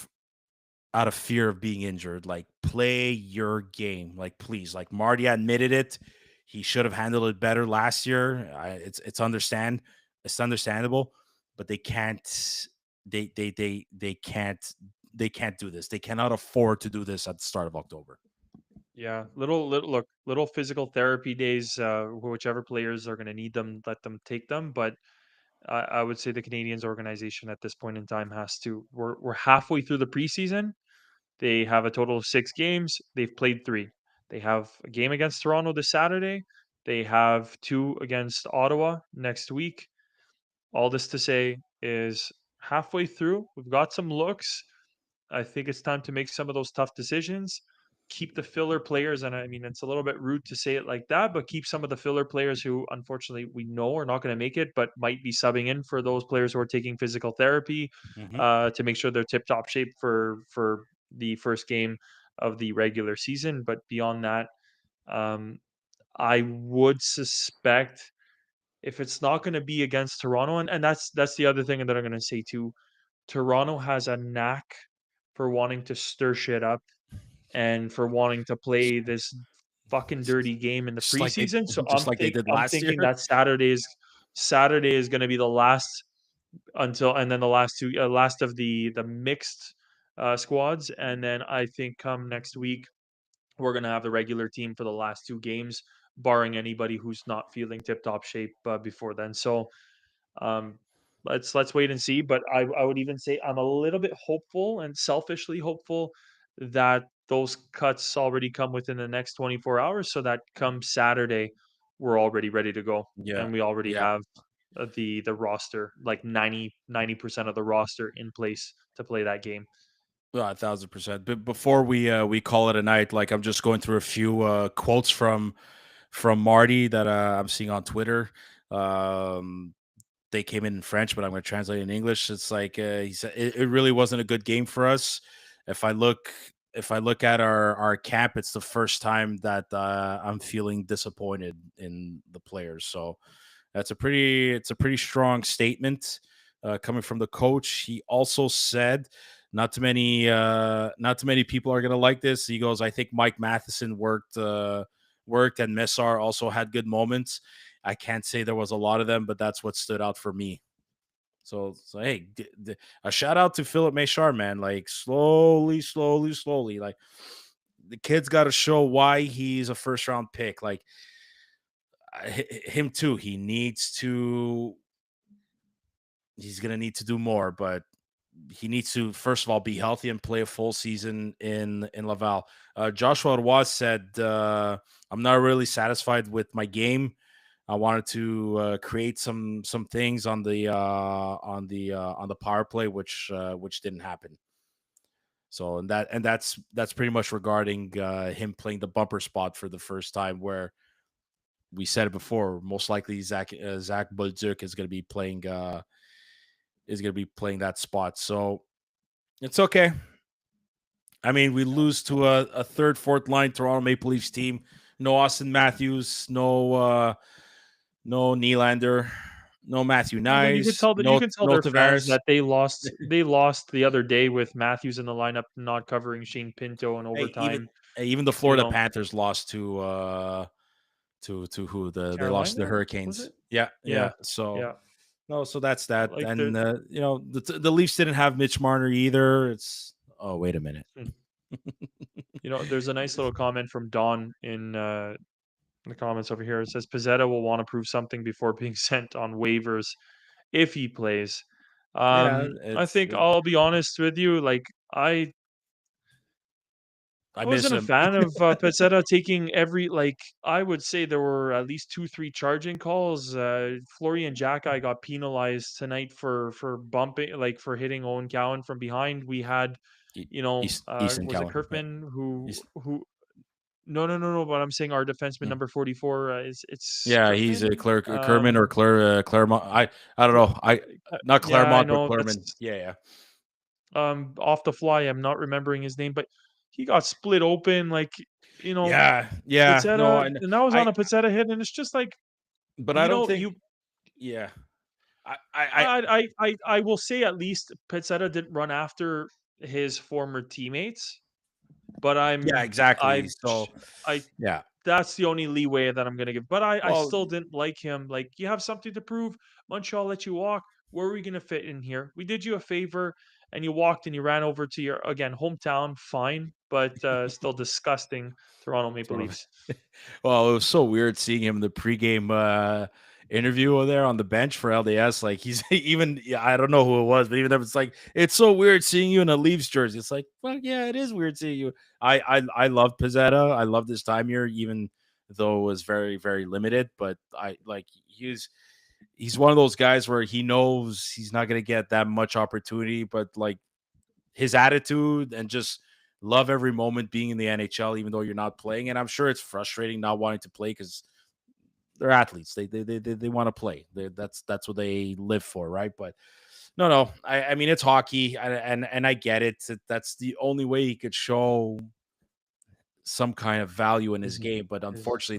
out of fear of being injured. Like, play your game. Like, please. Like, Marty admitted it. He should have handled it better last year. It's understandable, but they can't. They can't do this. They cannot afford to do this at the start of October. Yeah, little physical therapy days. Whichever players are going to need them, let them take them. But I would say the Canadians organization at this point in time has to. We're halfway through the preseason. They have a total of 6 games. They've played 3. They have a game against Toronto this Saturday. They have 2 against Ottawa next week. All this to say is halfway through. We've got some looks. I think it's time to make some of those tough decisions. Keep the filler players, and I mean, it's a little bit rude to say it like that, but keep some of the filler players who, unfortunately, we know are not going to make it, but might be subbing in for those players who are taking physical therapy Mm-hmm. to make sure they're tip top shape for the first game of the regular season. But beyond that, um, I would suspect if it's not going to be against Toronto, and that's the other thing that I'm going to say too. Toronto has a knack for wanting to stir shit up and for wanting to play this fucking dirty game in the Just like they, preseason. So just like they did I'm last year. thinking that Saturday is going to be the last until, and then the last of the mixed squads, and then I think come next week we're going to have the regular team for the last 2 games, barring anybody who's not feeling tip top shape before then. So um, let's wait and see. But I would even say I'm a little bit hopeful and selfishly hopeful that those cuts already come within the next 24 hours, so that come Saturday we're already ready to go Yeah, and we already yeah. have the roster like 90% of the roster in place to play that game. 1,000%. But before we call it a night, like, I'm just going through a few quotes from Marty that I'm seeing on Twitter. Um, they came in French, but I'm going to translate in English. It's like he said, it really wasn't a good game for us. If I look if I look at our camp, it's the first time that I'm feeling disappointed in the players. So it's a pretty strong statement coming from the coach. He also said not too many people are going to like this. He goes, I think Mike Matheson worked and Messar also had good moments. I can't say there was a lot of them, but that's what stood out for me. So hey, a shout out to Philip Mechar, man. Like, slowly, slowly, slowly. Like, the kid's got to show why he's a first round pick. Like, him too. He's gonna need to do more, but he needs to first of all be healthy and play a full season in Laval. Joshua Roy said, "I'm not really satisfied with my game. I wanted to create some things on the power play, which didn't happen. So that's pretty much regarding him playing the bumper spot for the first time, where we said it before. Most likely, Zach Bolduc is going to be playing is going to be playing that spot. So it's okay. I mean, we Yeah. lose to a third, fourth line Toronto Maple Leafs team. No Austin Matthews, no Nylander, no Matthew Yeah, but you could Nyes, tell that you can tell no their fans Tavares. that they lost the other day with Matthews in the lineup not covering Shane Pinto in Hey, overtime, even the you Florida know. Panthers lost to who they lost to the Carolina, was Hurricanes. it? Yeah, Yeah. yeah. So Yeah. no, so that's that. Like And the the Leafs didn't have Mitch Marner either. It's oh wait a minute. there's a nice little comment from Don in the comments over here. It says Pizzetta will want to prove something before being sent on waivers if he plays. Yeah, I think I'll be honest with you. Like I I I miss wasn't a him. fan of Pizzetta taking every like I would say there were at least 2, 3 charging calls. Florian Jacki got penalized tonight for bumping like for hitting Owen Cowan from behind. We had, Easton was it Keller. Yeah. Kerfman who He's, who no, no, no, no, but I'm saying our defenseman mm. number 44, it's Yeah, he's a Kerfman? Kerman or Claremont. I don't Cl know. I not yeah, I Claremont, but know Clerman. that's, Yeah, yeah. off the fly, I'm not remembering his name, but he got split open, like, you know, Yeah, yeah. No, Pizzetta and that was on I a Pizzetta hit, and it's just like, but I don't think. you Yeah, I I will say at least Pizzetta didn't run after his former teammates, but yeah, exactly. I'm So I yeah. that's the only leeway that I'm gonna give. But I Well, still didn't like him. Like, you have something to prove. Montreal let you walk. Where are we gonna fit in here? We did you a favor and you walked and you ran over to your again hometown, fine, but still disgusting Toronto Maple Toronto. Leafs. Well, it was so weird seeing him in the pregame interview over there on the bench for LDS. Like he's even, yeah, I don't know who it was, but even if it's like, it's so weird seeing you in a Leafs jersey. It's like, well, yeah, it is weird seeing you. I love Pizzetta. I love this time here, even though it was very very limited. But I like he's one of those guys where he knows he's not going to get that much opportunity, but like his attitude and just love every moment being in the NHL, even though you're not playing. And I'm sure it's frustrating not wanting to play because they're athletes. They want to play. That's what they live for, right? But no. I mean it's hockey, and I get it. That's the only way he could show some kind of value in his Mhm. game. But Is unfortunately,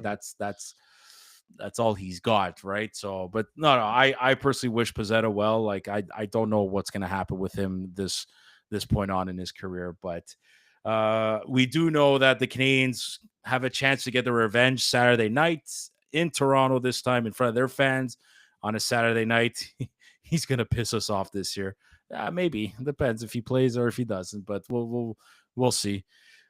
that's all he's got, right? So, but no, I personally wish Pizzetta well. Like I don't know what's going to happen with him this point on in his career, but we do know that the Canadians have a chance to get their revenge Saturday night in Toronto, this time in front of their fans on a Saturday night. He's going to piss us off this year. Maybe depends if he plays or if he doesn't, but we'll see.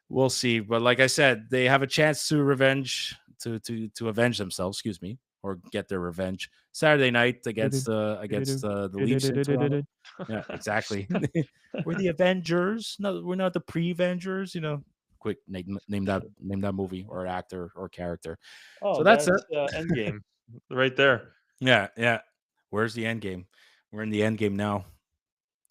We'll see. But like I said, they have a chance to revenge to avenge themselves, excuse me, or get their revenge Saturday night against the Leafs in Toronto. Yeah, exactly. We're the Avengers. No, we're not the pre-Avengers. Quick name that movie or actor or character. So Oh, that's it. that's Endgame right there. Yeah, yeah. Where's the end game? We're in the end game now.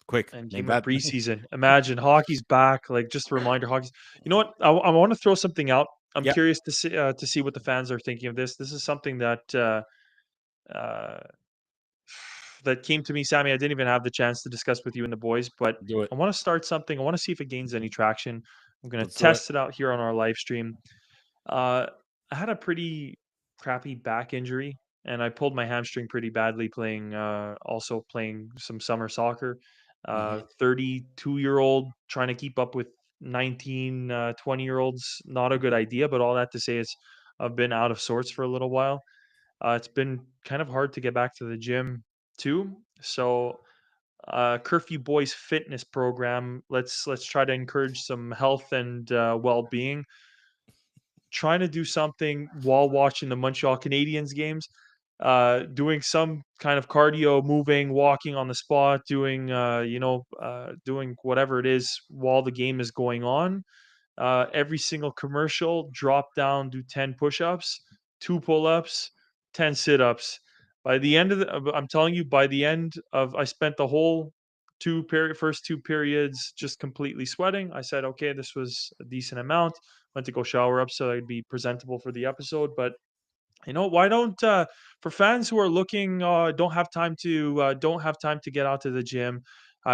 Quick, name Endgame of that. preseason. Imagine hockey's back. Like, just a reminder, hockey's. You know what? I want to throw something out. I'm Yeah, curious to see what the fans are thinking of this. This is something uh, that came to me, Sammy. I didn't even have the chance to discuss with you and the boys, but do it. I want to start something. I want to see if it gains any traction. I'm going to Let's do it. test it out here on our live stream. Uh, I had a pretty crappy back injury, and I pulled my hamstring pretty badly playing, also playing some summer soccer. Mhm. 32-year-old trying to keep up with 19, 20-year-olds, not a good idea. But all that to say is, I've been out of sorts for a little while. It's been kind of hard to get back to the gym too. So, Curfew Boys fitness program. Let's try to encourage some health and well-being. Trying to do something while watching the Montreal Canadiens games, doing some kind of cardio, moving, walking on the spot, doing whatever it is while the game is going on. Every single commercial, drop down, do 10 push-ups, 2 pull-ups, 10 sit-ups. By the end of I'm telling you, by the end of I spent the whole first 2 periods just completely sweating. I said, "Okay, this was a decent amount." Went to go shower up so I'd be presentable for the episode, but Why don't for fans who are looking, don't have time to get out to the gym,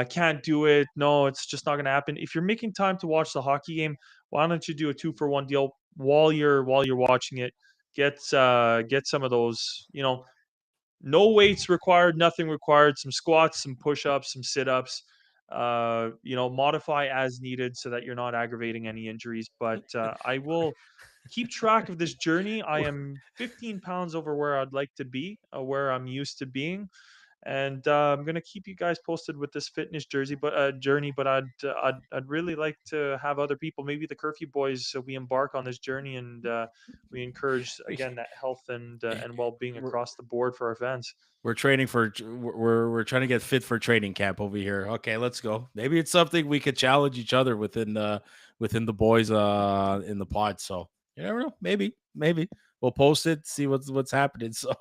can't do it. No, it's just not going to happen. If you're making time to watch the hockey game, why don't you do a 2-for-1 deal while you're watching it? Get some of those. No weights required, nothing required. Some squats, some push-ups, some sit-ups. Modify as needed so that you're not aggravating any injuries. But I will keep track of this journey. I am 15 pounds over where I'd like to be, where I'm used to being, and I'm gonna keep you guys posted with this fitness journey. But I'd really like to have other people, maybe the Curfew Boys, so we embark on this journey and we encourage again that health and well being We're, across the board for our fans. we're training for we're trying to get fit for training camp over here. Okay, let's go. Maybe it's something we could challenge each other within the boys in the pod. So you never know. Maybe we'll post it, see what's happening. So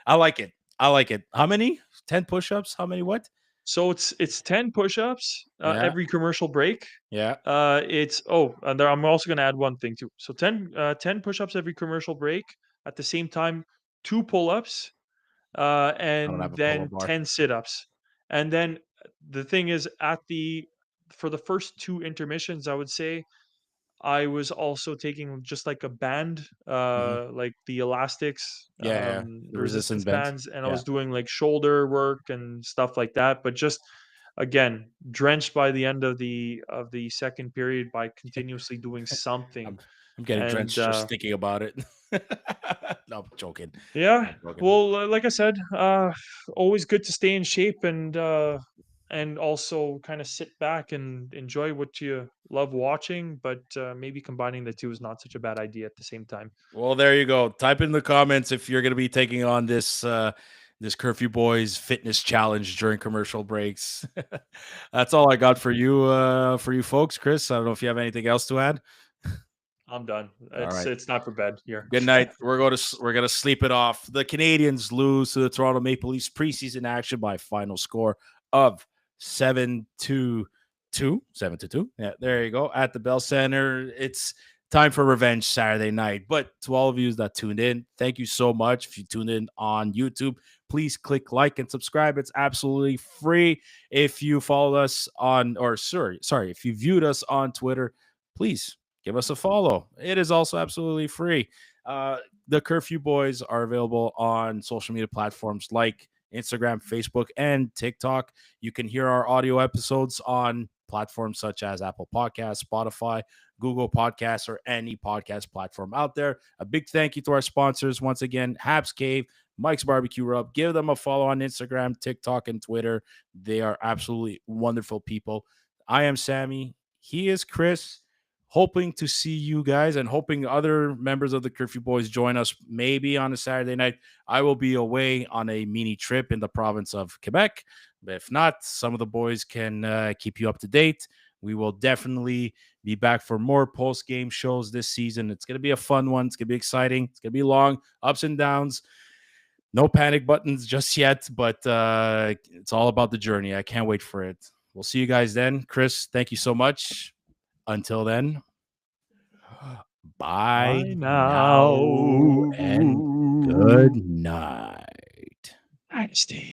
I like it. I like it. How many? 10 push-ups? How many what? So it's 10 push-ups Yeah. every commercial break. Yeah. And I'm also going to add one thing too. So 10 push-ups every commercial break. At the same time, 2 pull-ups, I don't and have a pull-up then bar. 10 sit-ups. And then the thing is, for the first 2 intermissions, I would say I was also taking just like a band, Mhm. like the elastics, Yeah. The the resistance resistance bands. bands, and I Yeah. was doing like shoulder work and stuff like that. But just again, drenched by the end of the second period by continuously doing something. I'm I'm getting And drenched just thinking about it. No, I'm joking. yeah, I'm joking. well, like I said, always good to stay in shape and also kind of sit back and enjoy what you love watching. But maybe combining the two is not such a bad idea at the same time. Well, there you go. Type in the comments if you're going to be taking on this Curfew Boys fitness challenge during commercial breaks. That's all I got for you folks. Chris, I don't know if you have anything else to add. I'm done. All right. It's not for bed here. Good night. We're gonna sleep it off. The Canadians lose to the Toronto Maple Leafs preseason action by final score of 7-2. 7-2. Yeah, there you go. At the Bell Center. It's time for revenge Saturday night. But to all of you that tuned in, thank you so much. If you tuned in on YouTube, please click like and subscribe. It's absolutely free. If you followed us on, or sorry, if you viewed us on Twitter, please give us a follow. It is also absolutely free. Uh, the Curfew Boys are available on social media platforms like Instagram, Facebook, and TikTok. You can hear our audio episodes on platforms such as Apple Podcasts, Spotify, Google Podcasts, or any podcast platform out there. A big thank you to our sponsors once again, Habs Cave, Mike's Barbecue Rub. Give them a follow on Instagram, TikTok, and Twitter. They are absolutely wonderful people. I am Sammy. He is Chris. Hoping to see you guys and hoping other members of the Curfew Boys join us maybe on a Saturday night. I will be away on a mini trip in the province of Quebec. But if not, some of the boys can keep you up to date. We will definitely be back for more post game shows this season. It's going to be a fun one. It's going to be exciting. It's going to be long, ups and downs. No panic buttons just yet, but it's all about the journey. I can't wait for it. We'll see you guys then. Chris, thank you so much. Until then, bye Bye now now. and good night. Dynasty.